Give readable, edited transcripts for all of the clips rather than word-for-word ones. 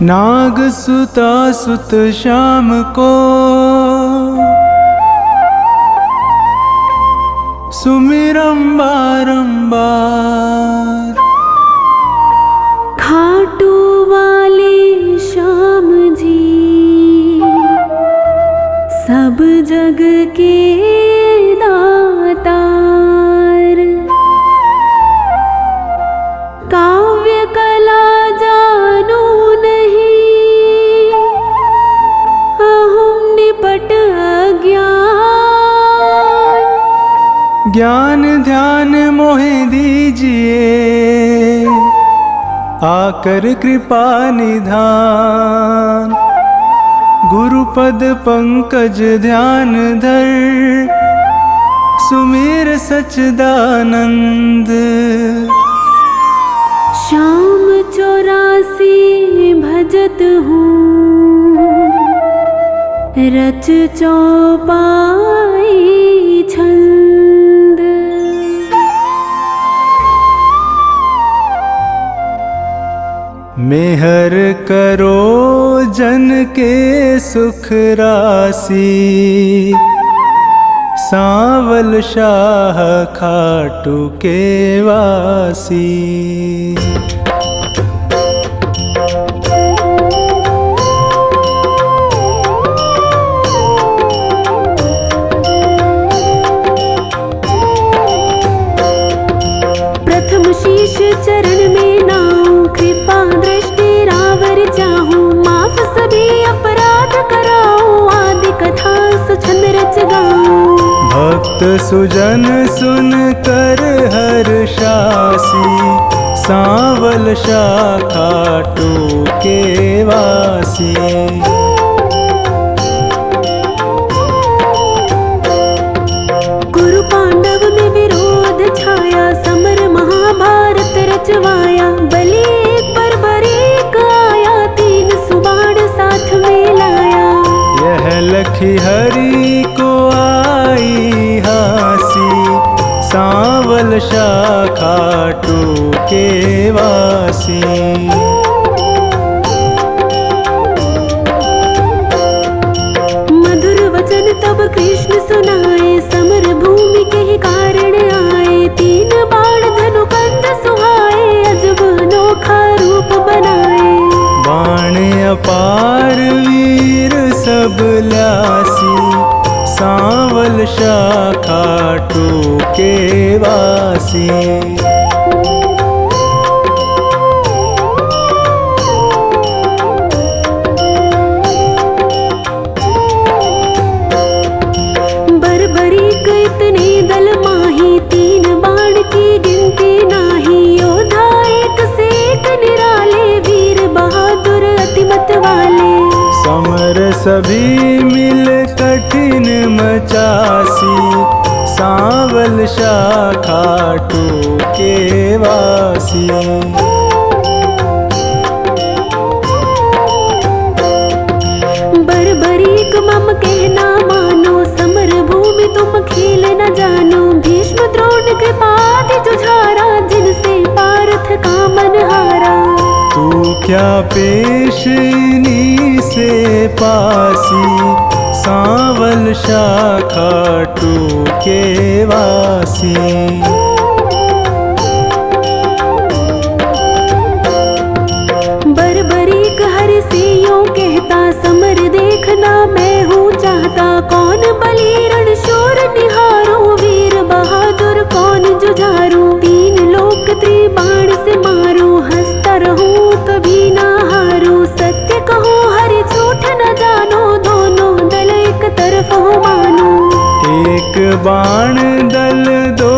नाग सुता सुत श्याम को सुमिरम बारंबार। खाटू वाले श्याम जी सब जग के दातार। काव्य कला जानो नहीं अहम निपट अज्ञान। ज्ञान ध्यान मोहे दीजिए आकर कृपा निधान। गुरुपद पंकज ध्यान धर सुमिर सच्चिदानंद। श्याम 84 भजत हूँ रच चौपाई छंद। मेहर करो जन के सुख राशि सांवल शाह खाटू के वासी। प्रथम शीश चरण में नाऊं कृपा दृष्टि रावर चाहूं। माफ सभी अपराध कराऊं आदि कथा सुछंद रच गाऊं। भक्त सुजन सुन कर हर्षासी सांवल शाह खाटू के वासी। कुरु पांडव में विरोध छाया समर महाभारत रचवाया। बलि एक पर बरीक आया तीन सुबाण साथ में लाया। यह लखी हरि को आई हासी सांवल शाह खाटू के वासी। मधुर वचन तब कृष्ण सुनाए समर भूमि के ही कारण आए। तीन बाण धनु कंध सुहाए अजब अनोखा रूप बनाए। बाण अपार वीर सब ल्यासी सांवल शाह खाटू के वासी। बरबरीक इतने दल माही तीन बाण की गिनती नाही। योद्धा एक से एक निराले वीर बहादुर अतिमत वाले। समर सभी मिल कठिन मचासी सांवल शाह खाटू के वासी। बरबरीक मम कहना मानो समर भूमि तुम खेल न जानो। भीष्म द्रोण कृपादि जुझारा जिनसे पार्थ का मन हारा। तू क्या पेशनी से पासी सांवल शाह खाटू के वासी। बरबरीक हरि से यूं कहता समर देखना मैं हूँ चाहता। कौन बलि रण शूर निहारो वीर बहादुर कौन जुझारू। तीन लोक त्रिबाण से मारू हंसता रहूं कभी ना हारू। सत्य कहूँ हरि झूठ न जानो दोनों दल एक तरफ हो मानो। एक बाण दल दो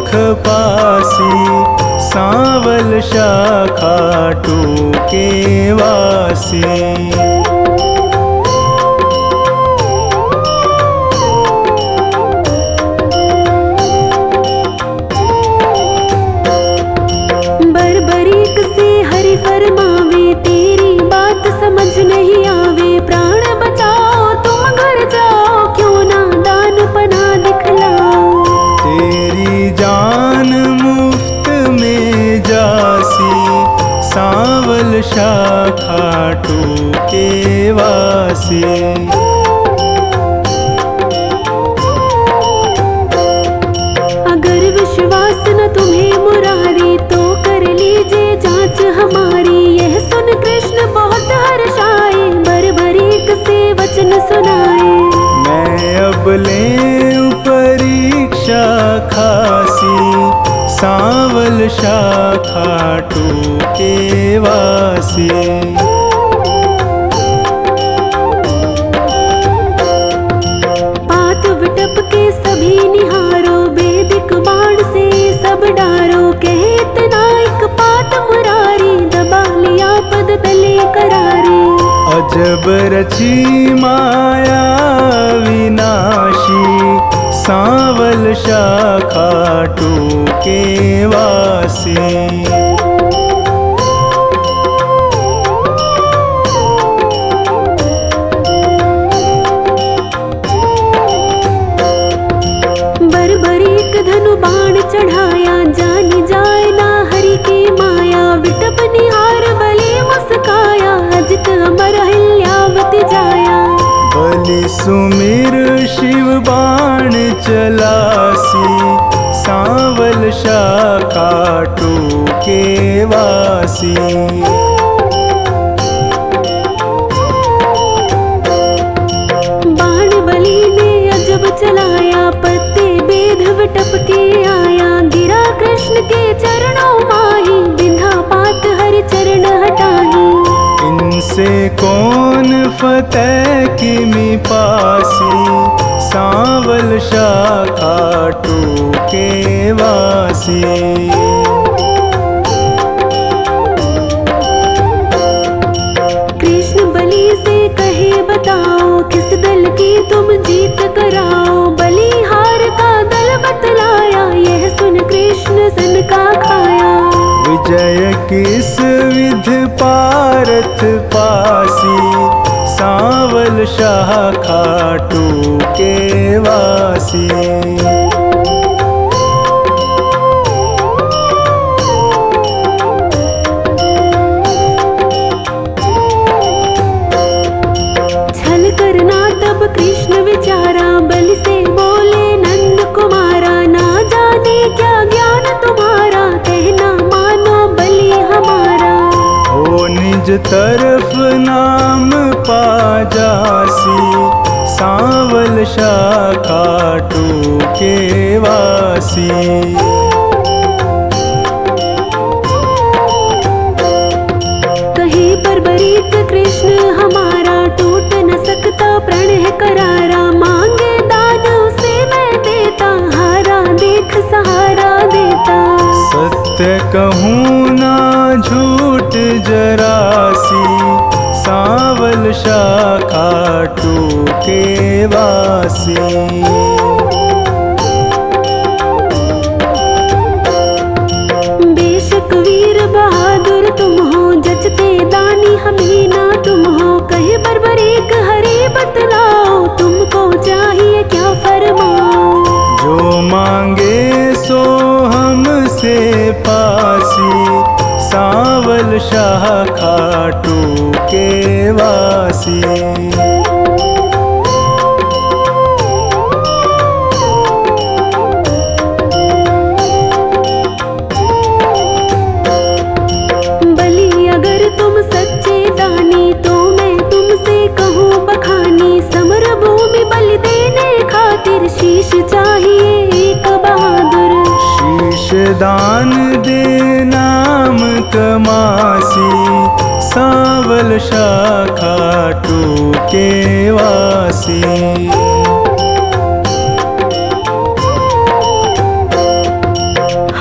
खपासी सांवल शाह खाटू के वासी। बरबरीक से हरि फरमावे तेरी बात समझ नहीं आवे। प्राण बचाओ तुम घर जाओ क्यों ना दान पना दिखलाओ। तेरी जान मुफ्त में जासी सांवल शाखा टूके वासी। अगर विश्वास न तुम्हें मुरारी तो कर लीजिए जांच हमारी। यह सुन कृष्ण बहुत हर्षाए, बरबरीक से वचन सुनाए। मैं अब लें परीक्षा खासी, सांवल शाखा टूके वासी। पात विटप के सभी निहारो, वैदिक बाण से सब डारो। कहे इतना एक पात मुरारी, दबा लिया पद तले करारे। अजब रची माया विनाशी, सांवल शाखा टूके वासी। बरबरीक धनु बाण चढ़ाया, जानी जाए ना हरि की माया। विटप निहार बलि मुस्काया, अजित अमर हिल्यावति जाया। बलि सुमिर शिव बाण चलासी, सांवल शाखा टूके वासी। बाण बलि ने अजब चलाया, पत्ते बेध विटप के आया। गिरा कृष्ण के चरणों माही, बिंधा पात हरि चरण हटाही। इनसे कौन फतेह किमि पासी, सांवल शाखा टूके वासी। कृष्ण बलि से कहे बताओ, किस दल की तुम जीत कराओ। बलिहार का दल बतलाया, यह सुन कृष्ण सन का खाया। विजय किस विध पारथ पासी, सांवल शाखा टूके वासी। छल करना तब कृष्ण विचारा, बलि से बोले नंद कुमारा। ना जाने क्या ज्ञान तुम्हारा, कहना मानो बलि हमारा। हो निज तरफ नाम पा जासी, सांवल शाखा टूके वासी। कहे बरबरीक कृष्ण हमारा, टूट न सकता प्रण है करारा। मांगे दान उसे मैं देता, हारा देख सहारा देता। सत्य कहूँ ना झूठ जरासी, सांवल शाखा टूके वासी। बेशक वीर बहादुर तुम हो, जचते दानी हमें ना तुम हो। कहे बरबरीक हरि बतलाओ, तुमको चाहिए क्या फरमाओ। जो मांगे सो हमसे पासी, सांवल शाखा टूके वासी। बलि अगर तुम सच्चे दानी, तो मैं तुमसे कहूँ बखानी। समर भूमि बलि देने खातिर, शीश चाहिए एक बहादुर। शीश दान दे नाम कमासी, सांवल शाखा टूके वासी।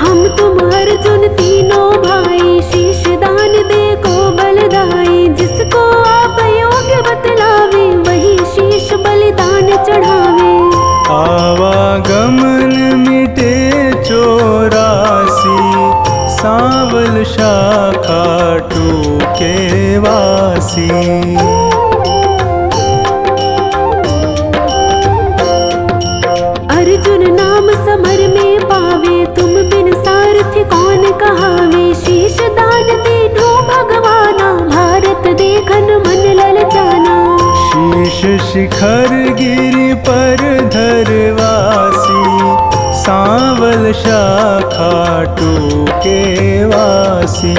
हम तुम अर्जुन तीनों भाई, शीश दान दे को बलदाई। जिसको आप योग्य बतलावे, वही शीश बलिदान चढ़ावे। आवागमन मिटे चौरासी, सांवल शाखा टूके वासी। अर्जुन नाम समर में पावे, तुम बिन सारथी कौन कहावे। शीश दान तीनों के वासी।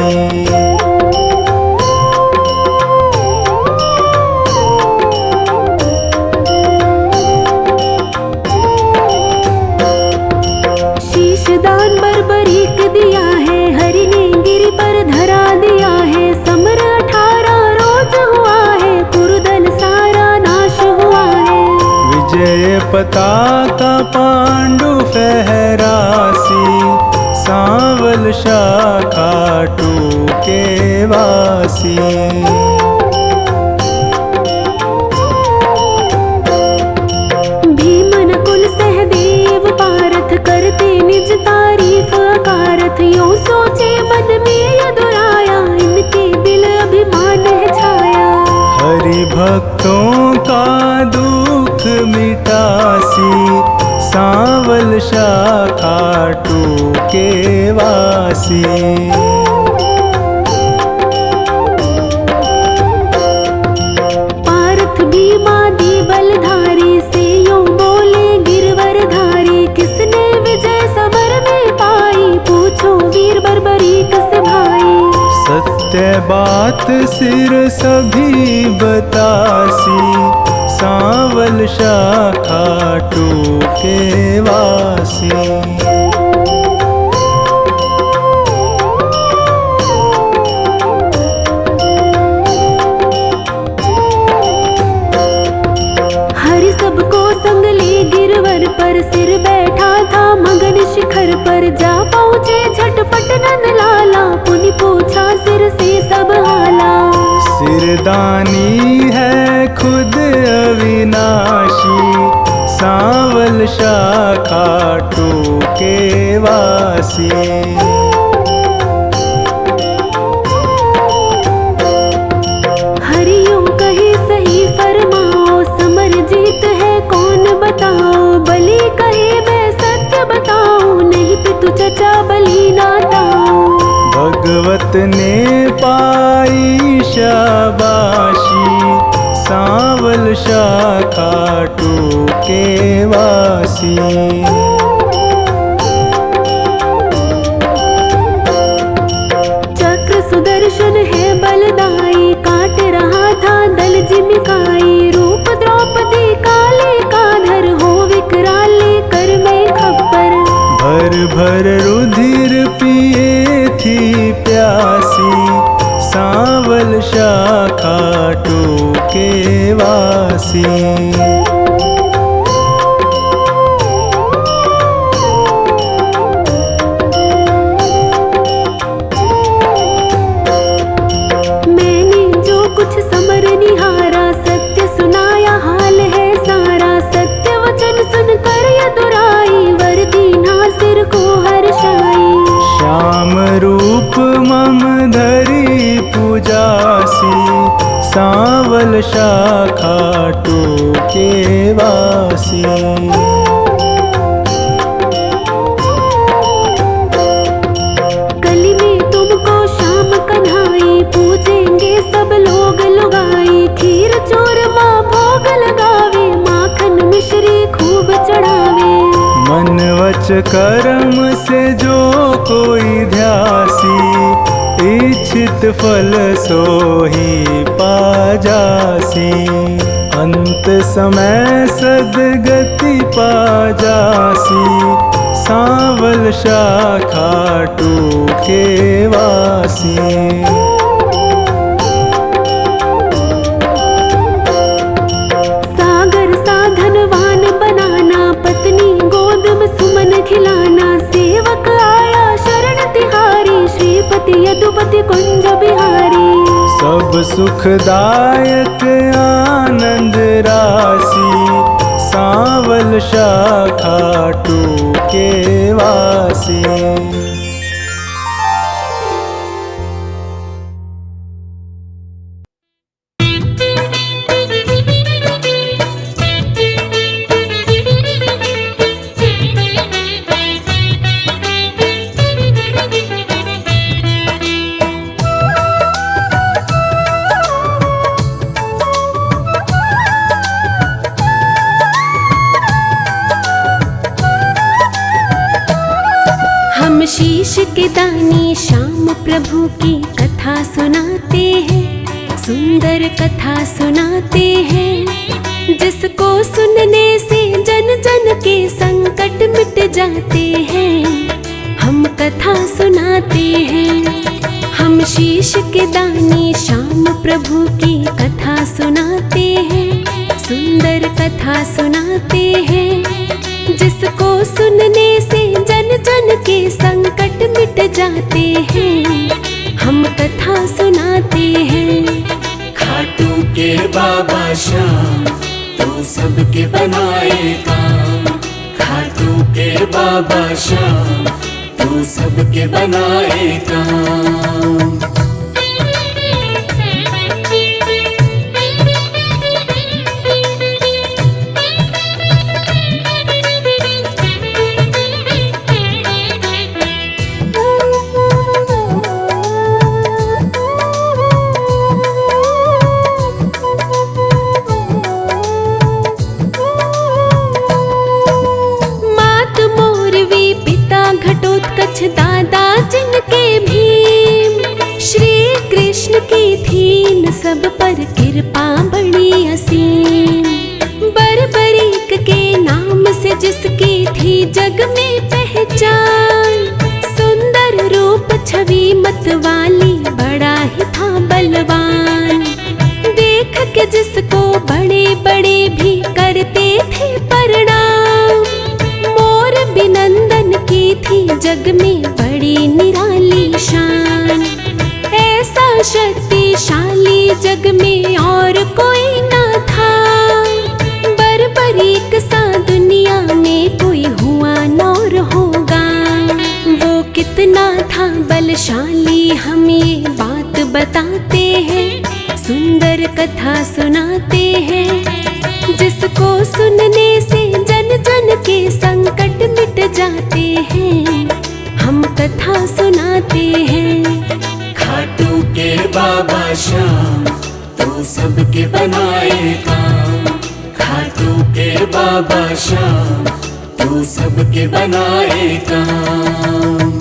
दान बर्बरीक दिया है, हरि ने गिरि पर धरा दिया है। समर 18 रोज हुआ है, कुरुदल सारा नाश हुआ है। विजय पताका पांडु फहरासी, सांवल शाखा टूके वासी। करते निज तारीफ अकारथ, यूं सोचे मन में यदुराया, इनके दिल अभिमान है छाया। हरि भक्तों का दुख मिटासी, सांवल शाखा टूके वासी। पार्थ भीमादि बलधारी से यूं बोले गिरवर धारी, किसने विजय समर में पाई, पूछो वीर बर्बरीक से भाई। सत्य बात सिर सभी बतासी, सांवल शाखा टूके वासी। पर सिर बैठा था मगन शिखर पर, जा पहुँचे झटपट नंद लाला, पुनि पूछा सिर से सब हाला। सिरदानी है खुद अविनाशी, सांवल शाखा टूके वासी। हरियों कहे सही फरमाओ, समर जीत है कौन बताओ। बलि कहे मैं सत्य बताऊं, नहीं पितु चचा बलि नाताऊं। भगवत ने पाई शाबाशी, सांवल शाखा टूके वासी। चक्र सुदर्शन है बलदाई, काट रहा था दल जिमिकाई। रूप द्रौपदी काले का धर, हो विकराले कर में खप्पर। भर भर रुधिर पिए थी प्यासी, सांवल शाखा टूके वासी। मैंने जो कुछ समर निहारा, सत्य सुनाया हाल है सारा। सत्य वचन सुनकर यदुराई, वर दीना सिर को हर्षाई। श्याम रूप मम धरी पूजासी, सांवल शाखा टूके वासी। कली में तुमको श्याम कन्हाई, पूजेंगे सब लोग लुगाई। खीर चूरमा भोग लगावे, माखन मिश्री खूब चढ़ावे। मन वच कर्म से जो कोई ध्यासी, इच्छित फल सोही पाजासी। अंत समय सदगति पाजासी, सांवल शाखा टूके वासी। सागर साधनवान बनाना, पत्नी गोद में सुमन खिलाना। सेवक आया शरण तिहारी, श्रीपति यदुपति कुंज बिहारी। सब सुखदायक आनंद राशि, सांवल शाखा टूके वासी। हम के दानी श्याम प्रभु की कथा सुनाते हैं, सुंदर कथा सुनाते हैं, जिसको सुनने से जन जन के संकट मिट जाते हैं। हम कथा सुनाते हैं, हम शीश के दानी श्याम प्रभु की कथा सुनाते हैं, सुंदर कथा सुनाते हैं, जिसको सुनने से जन जन के संकट मिट जाते हैं। हम कथा सुनाते हैं। खाटू के बाबा श्याम तू सबके बनाए काम, खाटू के बाबा श्याम तू सबके बनाए काम। घटोत्कच दादा जिनके भीम, श्री कृष्ण की थी सब पर कृपा बड़ी असीम। बरबरीक के नाम से जिसकी थी जग में पहचान, सुंदर रूप छवि मत वाली बड़ा ही था बलवान। देख के जिसको बड़े बड़े भी करते थे प्रणाम, मोर बिनंदन की थी जग में बड़ी निराली शान। ऐसा शक्तिशाली जग में और कोई ना था, बरबरीक सा दुनिया में कोई हुआ नौर होगा। वो कितना था बलशाली हम ये बात बताते हैं, सुंदर कथा सुनाते हैं, जिसको सुनने से जन जन के संकट मिट जाते हैं। हम कथा सुनाते हैं। खाटू के बाबा श्याम तू सबके बनाए काम, खाटू के बाबा श्याम तू सबके बनाए काम।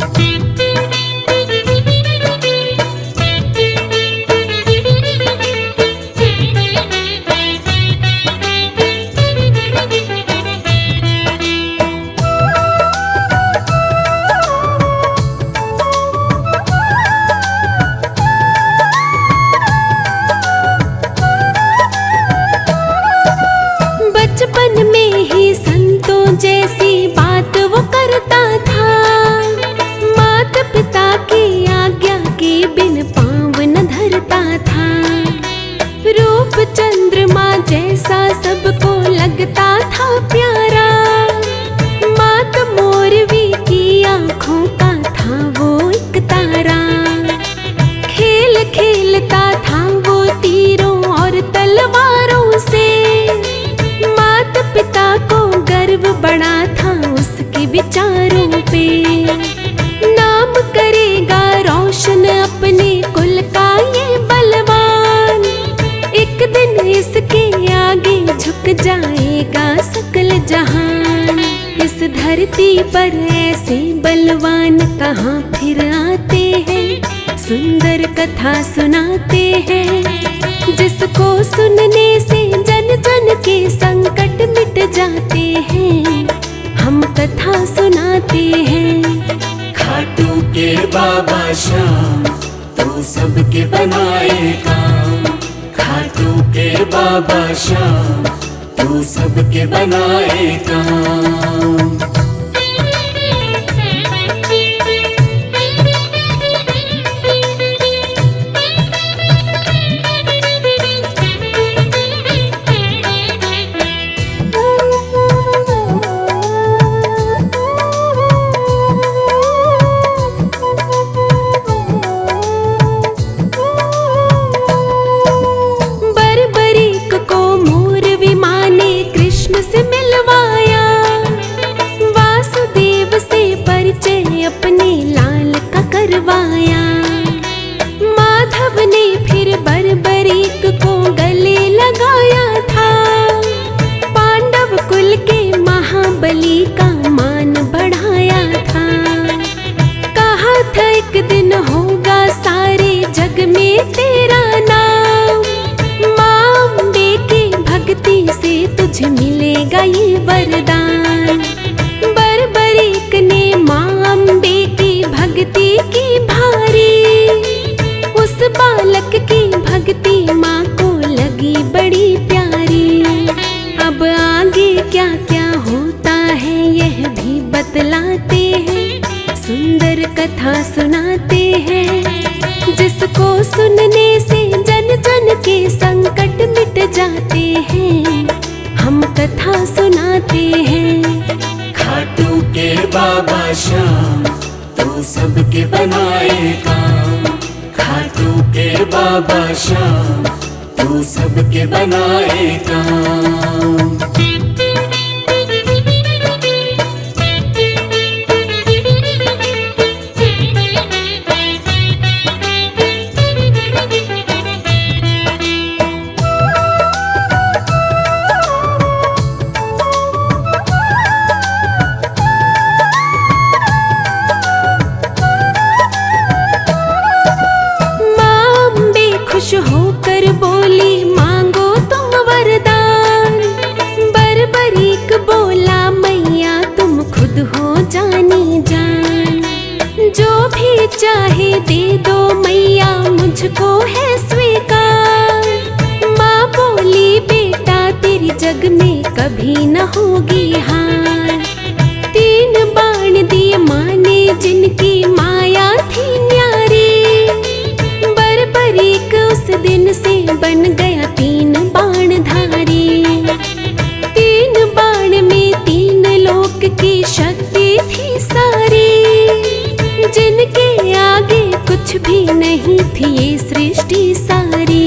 बचपन में ही संतों जैसी बात वो करता था, माता पिता की आज्ञा के बिन पाँव न धरता था। रूप चंद्रमा जैसा सबको लगता था प्यारा, मात मोरवी की आँखों का था वो एक तारा। खेल खेलता था वो तीरों और तलवारों से, माता पिता को गर्व बड़ा था उसके विचारों पे। नाम करेगा रोशन अपने कुल का ये बलवान, एक दिन इसके आगे झुक जाएगा सकल जहान। इस धरती पर ऐसे बलवान कहाँ फिर आते हैं, सुंदर कथा सुनाते हैं, जिसको सुनने से जन जन के संकट मिट जाते हैं। हम कथा सुनाते हैं। खाटू के बाबा श्याम तू सबके बनाए काम, खाटू के बाबा श्याम तू सबके बनाए काम। से मिलवाया, जग में तेरा नाम। माँ अम्बे की भक्ति से तुझे मिलेगा ये वरदान। बरबरीक ने माँ अम्बे की भक्ति की भारी, उस बालक की भक्ति माँ को लगी बड़ी प्यारी। अब आगे क्या क्या होता है यह भी बतलाते हैं, सुंदर कथा सुनाते हैं। जिसको सुनने से जन जन के संकट मिट जाते हैं, हम कथा सुनाते हैं। खाटू के बाबा श्याम तू सबके बनाए काम। खाटू के बाबा श्याम तू सबके बनाए काम। खुश होकर बोली मांगो तुम वरदान। बरबरीक बोला मैया तुम खुद हो जानी जान। जो भी चाहे दे दो मैया मुझको है स्वीकार। माँ बोली बेटा तेरी जग में कभी न होगी हार। 3 बाण दिए माँ ने जिनकी माया थी न्यारी। बरबरीक उस दिन से बन गया 3 बाणधारी। 3 बाण में 3 लोक की शक्ति थी सारी। जिनके आगे कुछ भी नहीं थी ये सृष्टि सारी।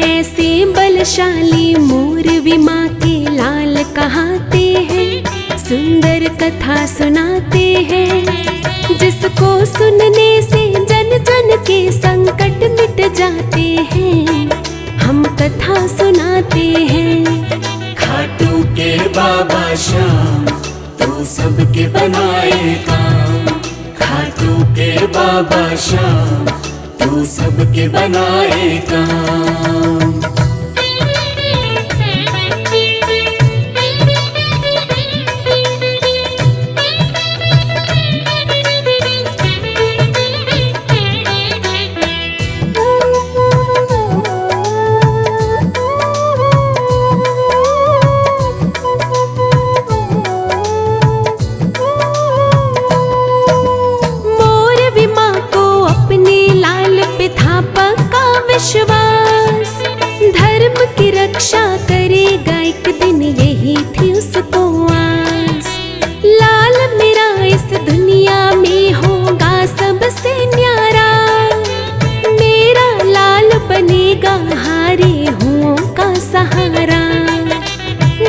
ऐसे बलशाली मोर विमा के लाल कहाते हैं, सुंदर कथा सुनाते हैं। जिसको सुनने से जन जन के संकट मिट जाते हैं, हम कथा सुनाते हैं। खाटू के बाबा श्याम तू सबके बनाए काम। खाटू के बाबा श्याम तू सबके बनाए काम। विश्वास धर्म की रक्षा करेगा एक दिन, यही थी उसको आस। लाल मेरा इस दुनिया में होगा सबसे न्यारा। मेरा लाल बनेगा हारे हुओं का सहारा।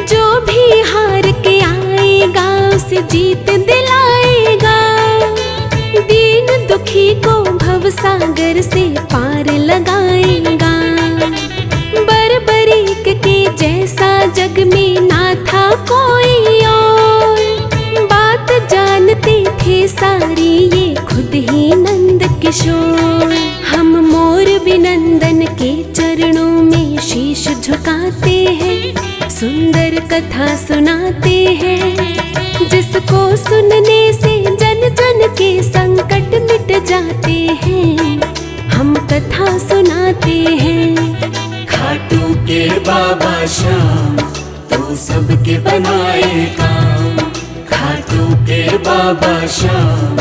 जो भी हार के आएगा उसे जीत दिलाएगा। दीन दुखी को भव सागर से पार लगाएगा। बरबरीक के जैसा जग में ना था कोई और। बात जानते थे सारी ये खुद ही नंद किशोर। हम मोर विनंदन के चरणों में शीश झुकाते हैं, सुंदर कथा सुनाते हैं। जिसको सुनने से जन जन के संकट मिट जाते हैं, हम कथा सुनाते हैं। खाटू के बाबा श्याम तू सबके बनाए काम। खाटू के बाबा श्याम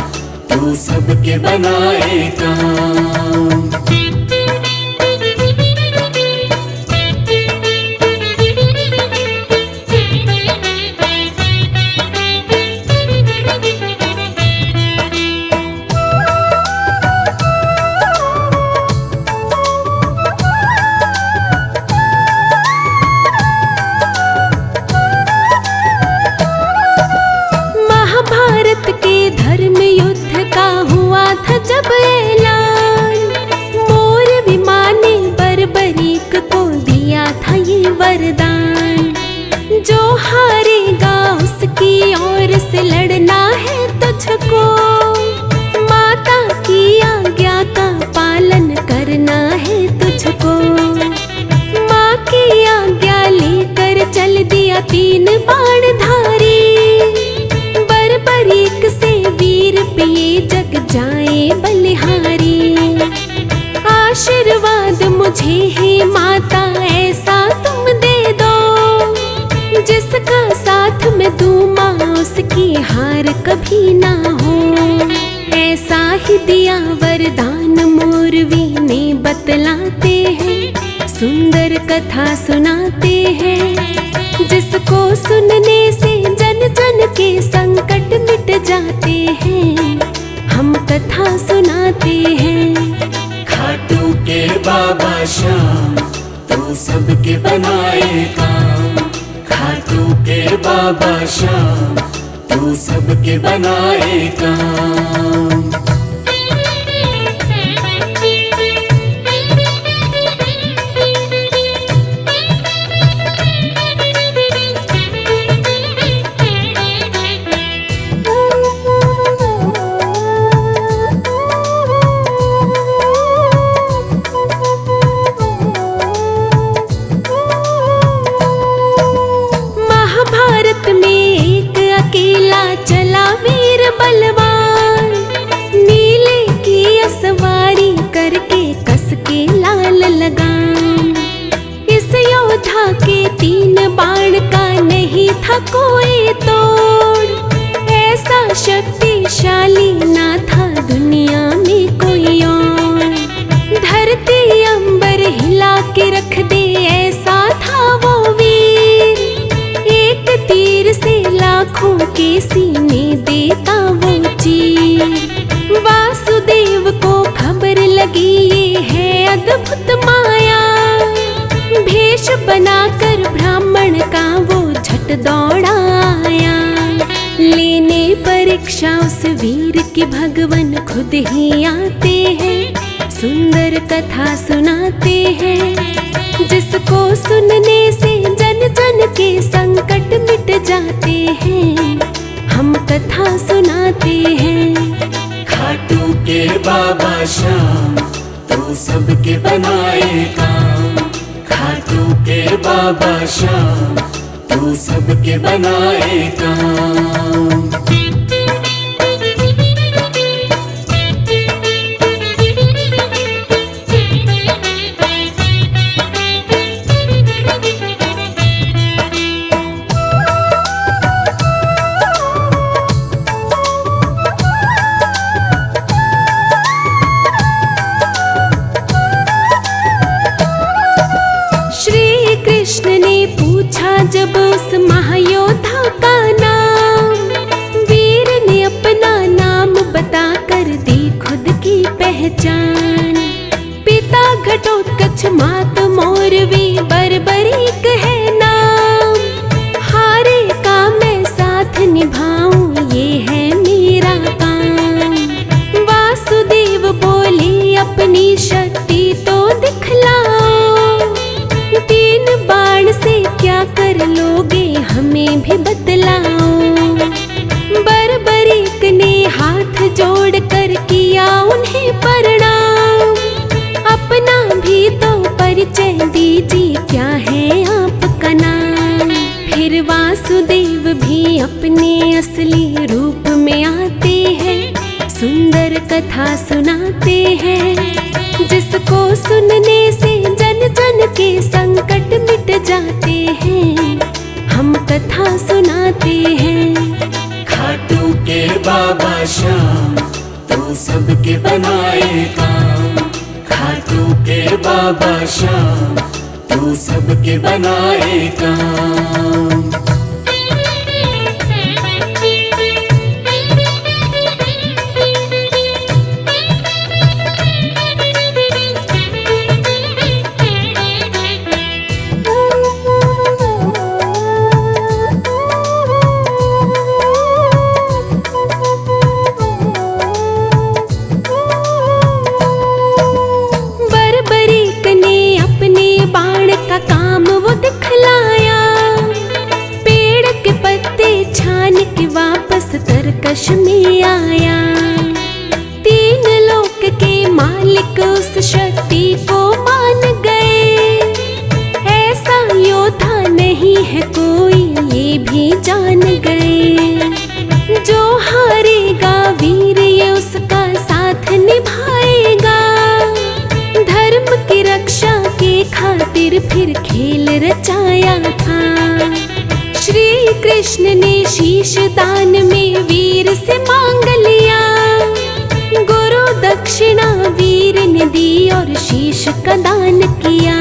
तू सबके बनाए काम। धर्म युद्ध का हुआ था जब ऐलान। लिया 3 बाण धारी। बरबरीक से वीर पे ये जग जाए बलिहारी। आशीर्वाद मुझे है माता ऐसा तुम दे दो, जिसका साथ मैं दूं माँ उसकी हार कभी ना हो। ऐसा ही दिया वरदान मोरवी ने बतलाते हैं, सुंदर कथा सुनाते हैं। जिसको सुनने से जन जन के संकट मिट जाते हैं, हम कथा सुनाते हैं। खाटू के बाबा श्याम तू सबके बनाए काम। खाटू के बाबा श्याम तू सबके बनाए काम। अकेला चला वीर बलवान, नीले की असवारी करके कस के लाल लगाम। इस योद्धा के 3 बाण का नहीं था कोई तोड़, ऐसा शक्तिशाली ना था दुनिया में कोई और। धरती अंबर हिला के रख दे ऐसा था वो वीर, एक तीर से लाखों के सीने देता वो चीर। वासुदेव को खबर लगी ये है अद्भुत माया, भेष बनाकर ब्राह्मण का वो झट दौड़ा आया। लेने परीक्षा उस वीर की भगवान खुद ही आते हैं, सुंदर कथा सुनाते हैं। जिसको सुनने से जन जन के संकट मिट जाते हैं, हम कथा सुनाते हैं। खाटू के बाबा श्याम तू सबके बनाए काम। खाटू के बाबा श्याम तू सबके बनाए काम। जब उस महायोद्धा का नाम, वीर ने अपना नाम बताकर दी खुद की पहचान। पिता घटोत्कच मात मोरवी बरबरीक है नाम, हारे का मैं साथ निभाऊं ये है मेरा काम। वासुदेव बोले अपनी शक्ति तो दिखलाओ, 3 बाण से क्या कर लोगे हमें भी बतलाओ। बरबरीक ने हाथ जोड़ कर किया उन्हें प्रणाम, अपना भी तो परिचय दीजिए क्या है आपका नाम। फिर वासुदेव भी अपने असली रूप में आते हैं, सुंदर कथा सुनाते हैं। जिसको सुनने से जन जन के संकट मिट जाते हैं, हम कथा सुनाते हैं। खाटू के बाबा श्याम तू सबके बनाए काम। खाटू के बाबा श्याम तू सबके बनाए काम। तरकश में आया, 3 लोक के मालिक उस शक्ति को मान गए। ऐसा योद्धा नहीं है है कोई ये भी जान गए। जो हारेगा वीर ये उसका साथ निभाएगा। धर्म की रक्षा के खातिर फिर खेल रचाया था। श्री कृष्ण ने शीश दान में वीर से मांग लिया। गुरु दक्षिणा वीर ने दी और शीश का दान किया।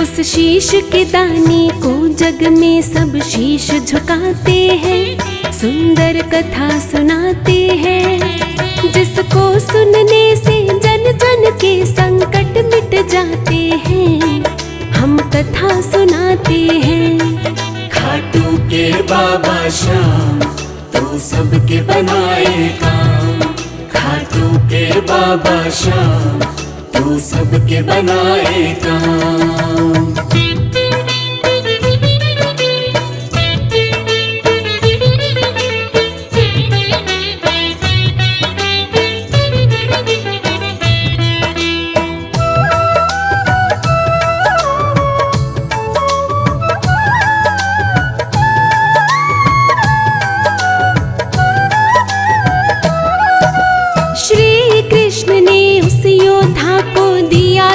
उस शीश के दानी को जग में सब शीश झुकाते हैं। सुंदर कथा सुनाते हैं जिसको सुनने से जन जन के संकट मिट जाते हैं। हम कथा सुनाते हैं। खाटू के बाबा श्याम तू सबके बनाए काम। खाटू के बाबा श्याम तू सबके बनाए काम।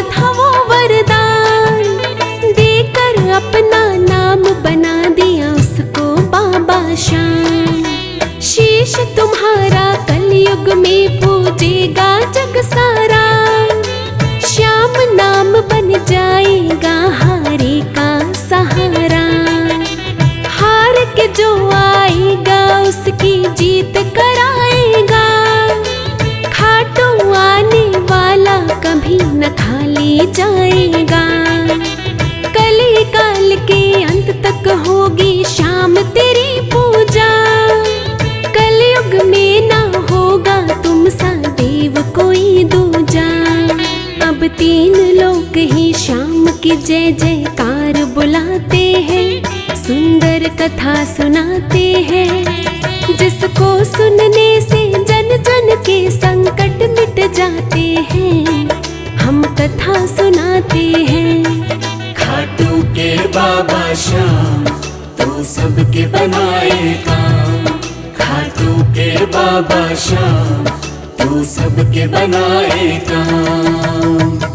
था वो वरदान देकर अपना नाम बना दिया उसको बाबा श्याम। शीश तुम्हारा कलयुग में पूजेगा जग सारा। श्याम नाम बन जाएगा हारे का सहारा। हार के जो आएगा उसकी जीत कराएगा। खाटू आने वाला कभी न खाली जाएगा। कली काल के अंत तक होगी श्याम तेरी पूजा। कलयुग में ना होगा तुम सा देव कोई दूजा। अब तीन लोग ही श्याम की जय जयकार बुलाते हैं। सुंदर कथा सुनाते हैं जिसको सुनने से जन जन के संकट मिट जाते हैं। हम कथा सुनाते हैं। खाटू के बाबा श्याम तू सबके बनाए काम। खाटू के बाबा श्याम तू सबके बनाए काम।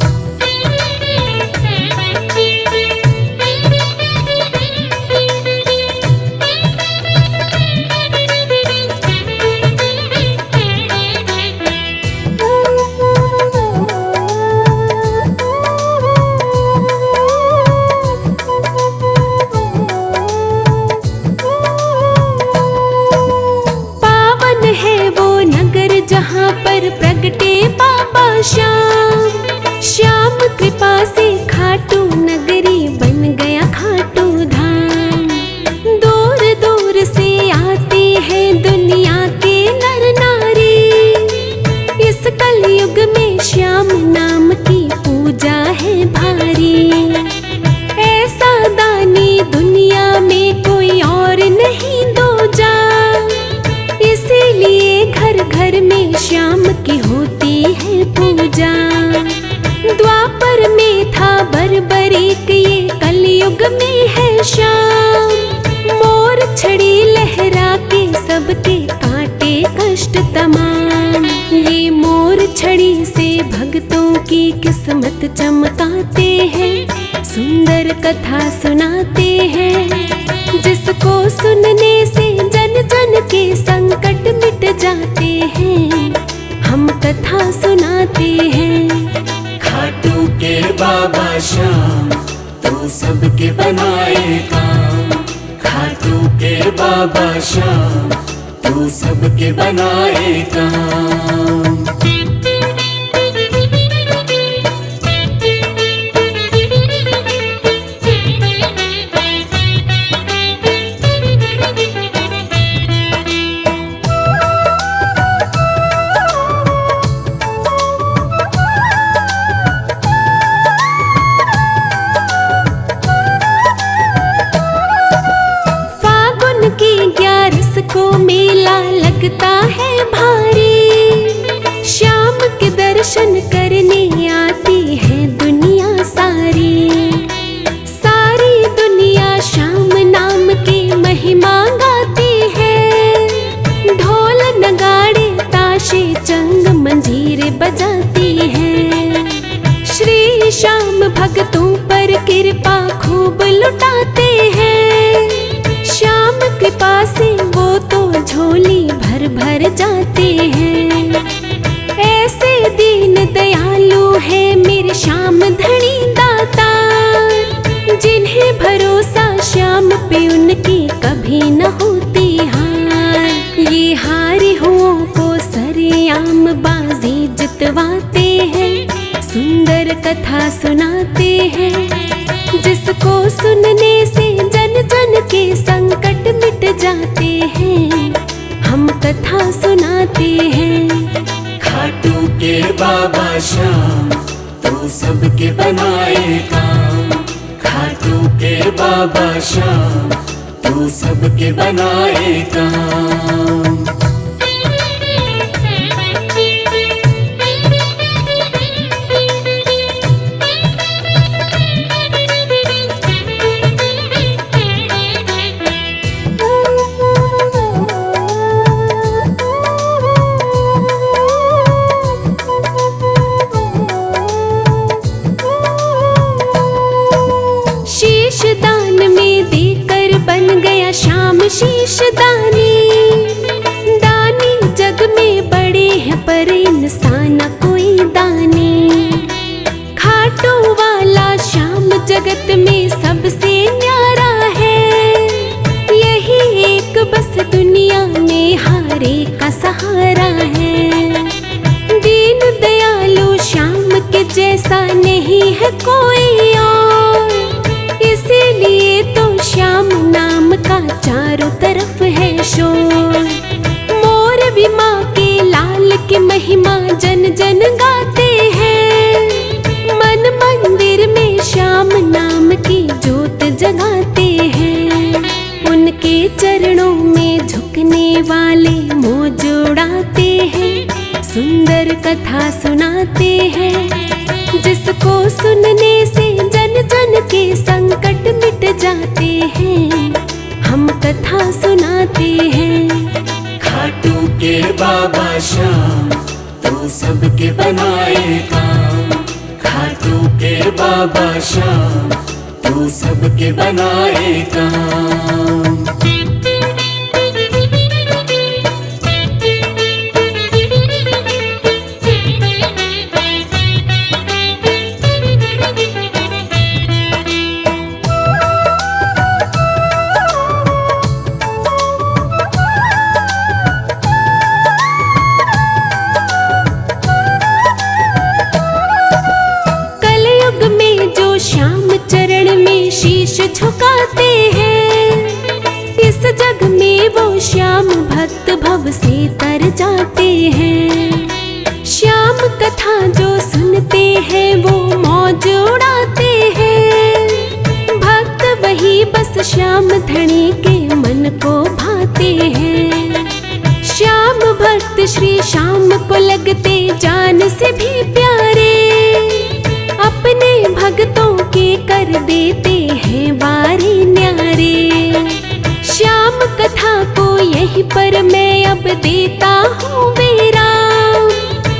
जहाँ पर प्रगटे बाबा श्याम। श्याम कृपा से खाटू नगरी बन गया खाटू धाम। दूर दूर से आते हैं दुनिया के नर नारी। इस कलयुग में श्याम नाम की पूजा है भारी। ऐसा दानी दुनिया में कोई और नहीं दूजा। इसीलिए घर घर में श्याम की होती है पूजा। द्वापर में था बर्बरीक ये कलयुग में है श्याम। मोर छड़ी लहरा के सबके काटे कष्ट तमाम। ये मोर छड़ी से भक्तों की किस्मत चमकाते हैं। सुंदर कथा सुनाते हैं जिसको सुनने से जन जन के संकट मिट जाते हैं। हम कथा सुनाते हैं। खाटू के बाबा श्याम तू सबके बनाए काम। खाटू के बाबा श्याम तू सबके बनाए काम। को मेला लगता है भारी। श्याम भक्तों पर कृपा खूब लुटाते हैं। श्याम कृपा से वो तो झोली भर भर जाते हैं। ऐसे दीन दयालु है मेरे श्याम धनी दाता, जिन्हें भरोसा श्याम पे उनकी कभी न होती हार। ये हारे हुओं को सरेआम बाजी जितवाते हैं, सुंदर कथा सुनाते हैं, जिसको सुनने से जन जन के संकट मिट जाते हैं। हम कथा सुनाते हैं। खाटू के बाबा श्याम तू सबके बनाए काम। खाटू के बाबा श्याम तू सबके बनाए काम। शीश दानी, दानी जग में बड़े हैं पर इंसान कोई दानी। खाटू वाला श्याम जगत में सबसे न्यारा है, यही एक बस दुनिया में हारे का सहारा है। दीन दयालु श्याम के जैसा नहीं है कोई और, इसीलिए तो श्याम नाम का चारों तरफ है शोर। मोर भी माँ के लाल की महिमा जन जन गाते हैं, मन मंदिर में श्याम नाम की ज्योत जगाते हैं। उनके चरणों में झुकने वाले मौज उड़ाते हैं, सुंदर कथा सुनाते हैं, जिसको सुनने से जन जन के संकट मिट जाते हैं। हम कथा सुनाते हैं। खाटू के बाबा श्याम तू सबके बनाए काम। खाटू के बाबा श्याम तू सबके बनाए काम। झुकाते हैं, इस जग में वो श्याम भक्त भव से तर जाते हैं। श्याम कथा जो सुनते हैं वो मौज उड़ाते हैं, भक्त वही बस श्याम धनी के मन को भाते हैं। श्याम भक्त श्री श्याम को लगते जान से भी प्यारे, अपने भक्तों के कर देते हैं वारे न्यारे। श्याम कथा को यहीं पर मैं अब देता हूँ विराम।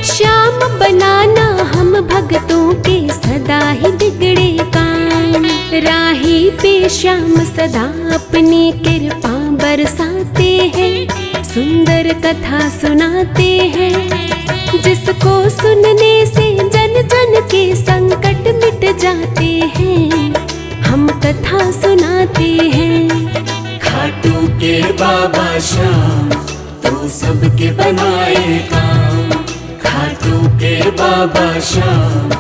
श्याम बनाना हम भक्तों के सदा ही बिगड़े काम। राही पे श्याम सदा अपनी कृपा बरसाते हैं, सुंदर कथा सुनाते हैं, जिसको सुनने से जन जन के संकट मिट जाते हैं। हम कथा सुनाते हैं। खाटू के बाबा श्याम तू सबके बनाए काम। खाटू के बाबा श्याम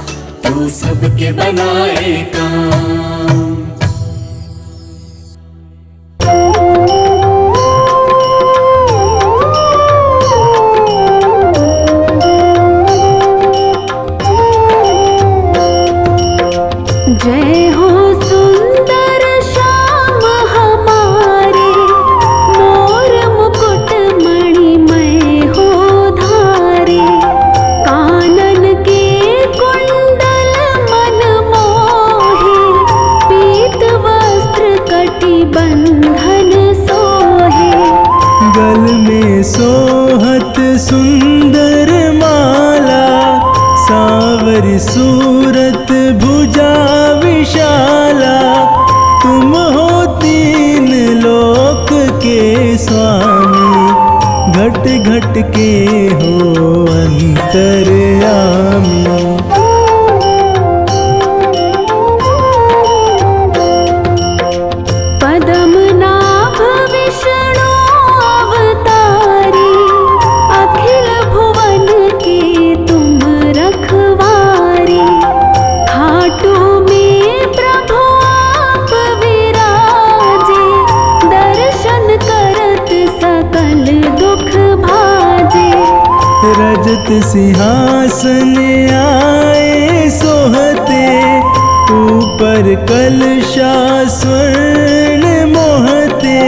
तू सबके बनाए काम। जय हो सुंदर श्याम हमारे, मोर मुकुट मणिमय हो धारे। कानन के कुंडल मन मोहे, पीत वस्त्र कटि बंधन सोहे। गल में सोहत सुंदर माला, सावर सूरत घट के हो अंतर्यामी। पद्मनाभ विष्णु अवतारी, अखिल भुवन के तुम रखवारे। खाटू में प्रभु आप विराजे, दर्शन करत सकल दुख भाजे। रजत सिंहासन आए सोहते, ऊपर कलशा स्वर्ण मोहते।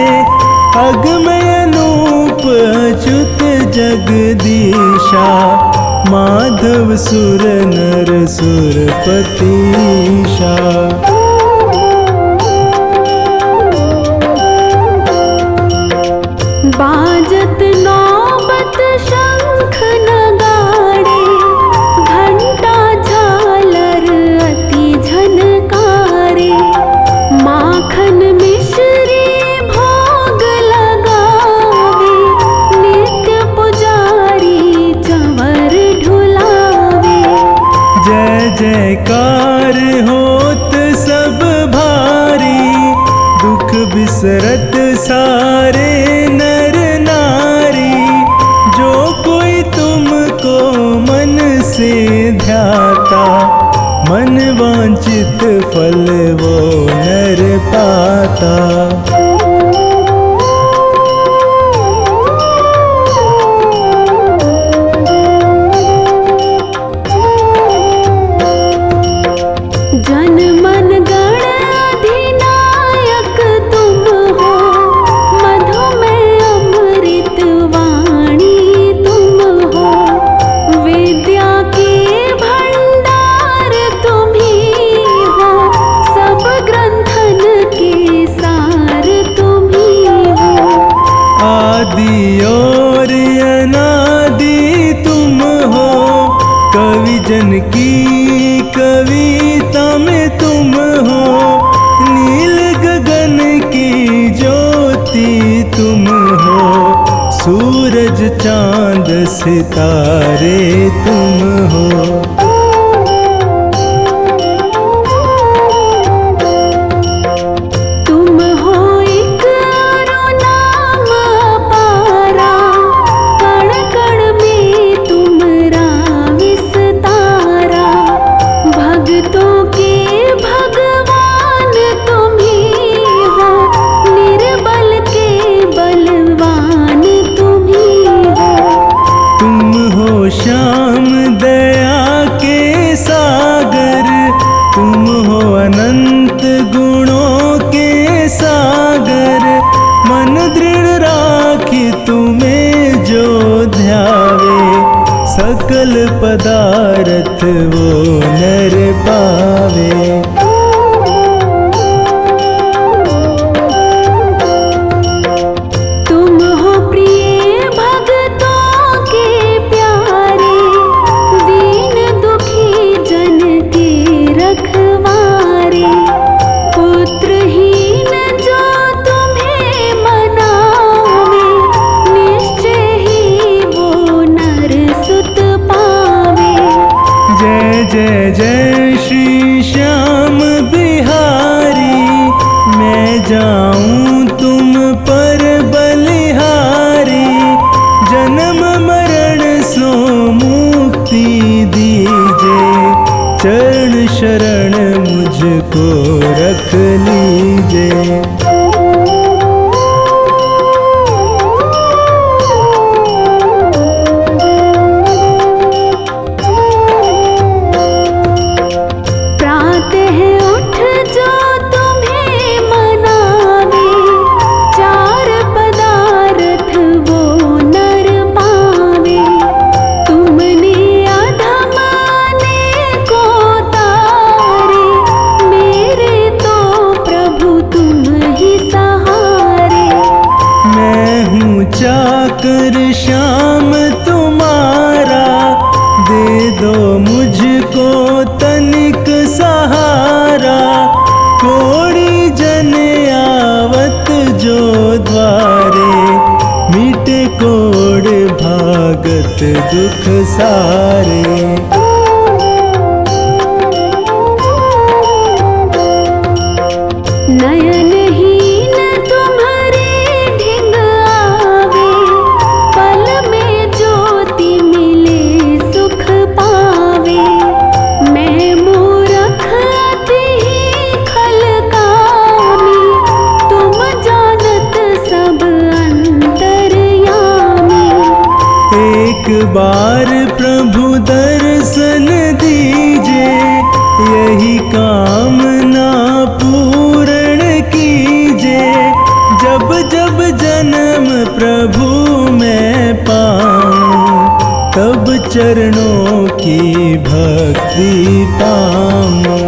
अगमय अनूप अच्युत जगदीशा, माधव सुर नर सुरपतीशा। बाजत नौबत शंख नगाड़े, घंटा झालर अति झनकारे। माखन मिश्री भोग लगावे, नित्य पुजारी चंवर ढुलावे। जय जयकार होत सब भारी, दुख बिसरत सारे नर नारी। जो कोई तुमको मन से ध्याता, मन वांछित फल वो नर पाता। जन मन गण अधिनायक तुम हो, मधुमेह अमृत वाणी तुम हो। विद्या के भंडार तुम ही हो, सब ग्रंथन के सार तुम ही हो। आदि और अनादि तुम हो, कवि जन की कविता में तुम हो। नील गगन की ज्योति तुम हो, सूरज चांद सितारे तुम हो। तुम हो एक अरु नाम अपारा, कण कण में तुमरा विस्तारा। भक्तों के भगवान तुम ही हो, निर्बल के बलवान तुम ही हो। तुम हो श्याम दया के सागर, तुम हो अनंत गुणों के सागर। मन दृढ़ राखी तुम्हें जो ध्यावे, सकल पदार्थ वो नर पावे। तुम हो प्रिय भक्तों के प्यारे, दीन दुखी जन के रखवारे। पुत्रहीन जो तुम्हें मनावे, निश्चय ही वो नर सुत पावे। जय जय जय श्री श्याम बिहारी, मैं जाऊं तुम पर बलिहारी। जन्म मरण सो मुक्ति दीजे, चरण शरण मुझको रख लीजे। प्रातः उठ जो तुम्हें मनावे, चार पदार्थ वो नर पावे। तुमने अधम को तारे, मेरे तो प्रभु तुम ही सहारे। मैं हूँ चाकर श्याम तुम्हारा, दे दो मुझको तनिक सहारा। कोड़ी जन आवत जो द्वारे, मिटे कोड़ भार दुख सारे। नयनहीन तुम्हारे ढिंग आवे, पल में ज्योति मिले सुख पावे। मैं मूरख अति ही खलकामी, तुम जानत सब अंतर्यामी। एक बार प्रभु दर्शन दीजे, यही कामना पूर्ण कीजे। जब जब जन्म प्रभु मैं पाऊं, तब चरणों की भक्ति पाऊं।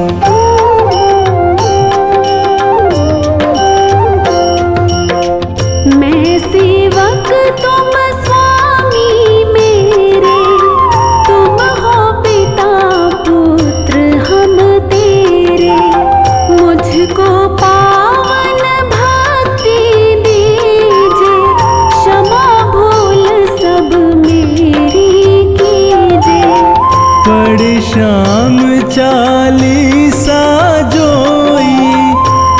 मैं सेवक तुम स्वामी मेरे, तुम हो पिता पुत्र हम तेरे। मुझको पावन भक्ति दीजे, क्षमा भूल सब मेरी कीजे। पढ़ श्याम चालीसा जोई,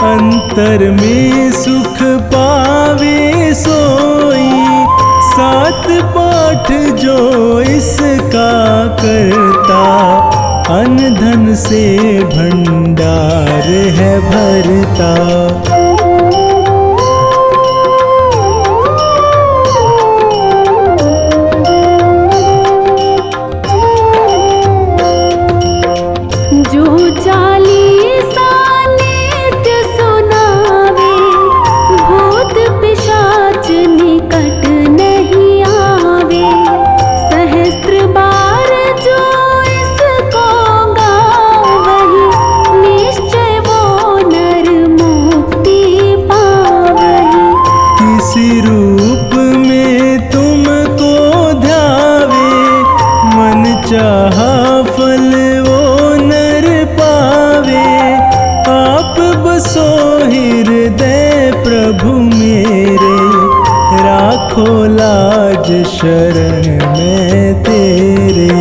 अंतर में सुख पावे सोई। सात पाठ जो इसका करता, अन्न धन से भंडार है भरता। जो चालीसा नित्य सुनावे, भूत पिशाच निकट नहीं आवे। सहस्त्र बार जो इसको गावही, निश्चय वो नर मुक्ति पावही। किसी रूप में तुमको ध्यावे, मन चाहा फल वो नर पावे। आप बसो हृदय प्रभु मेरे, राखो लाज शरण में तेरे।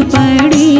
पड़े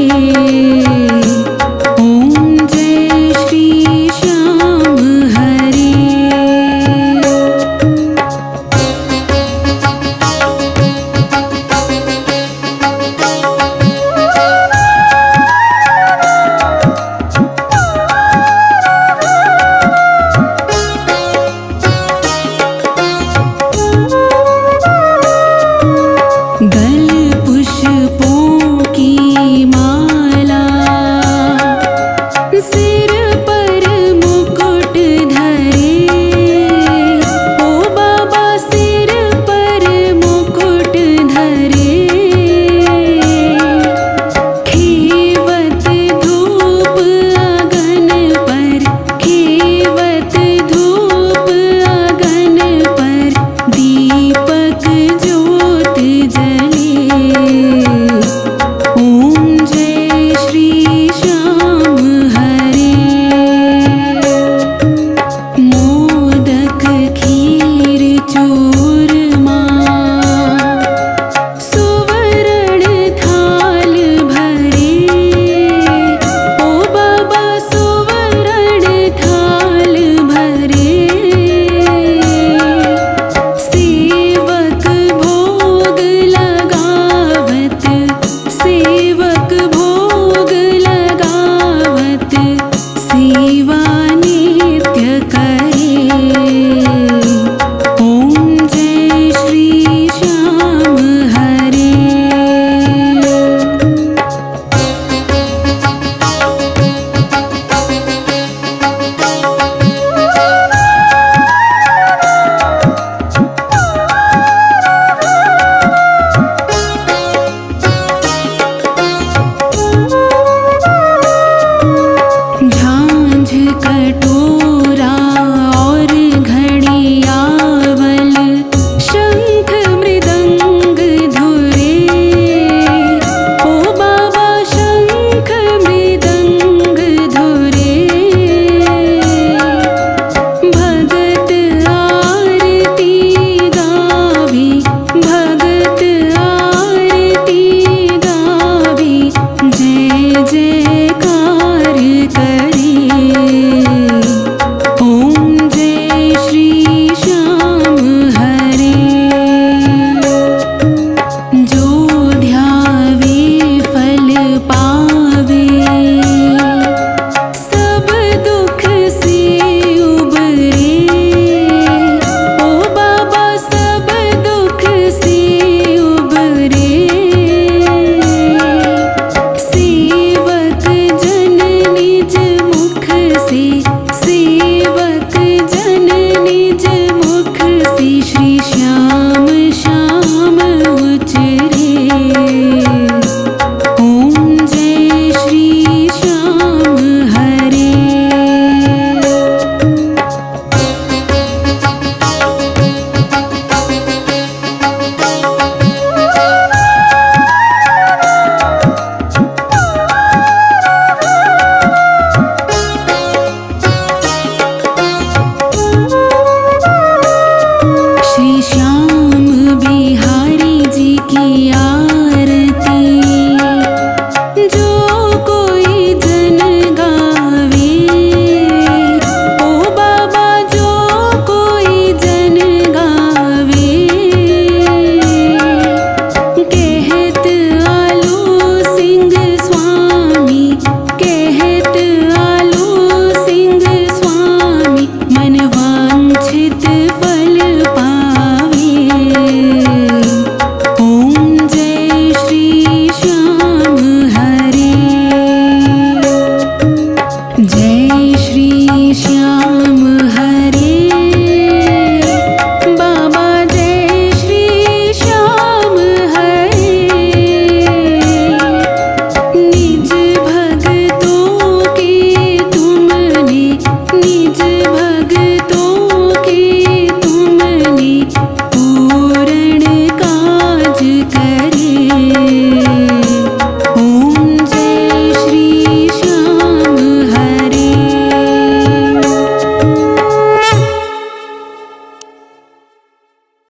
निज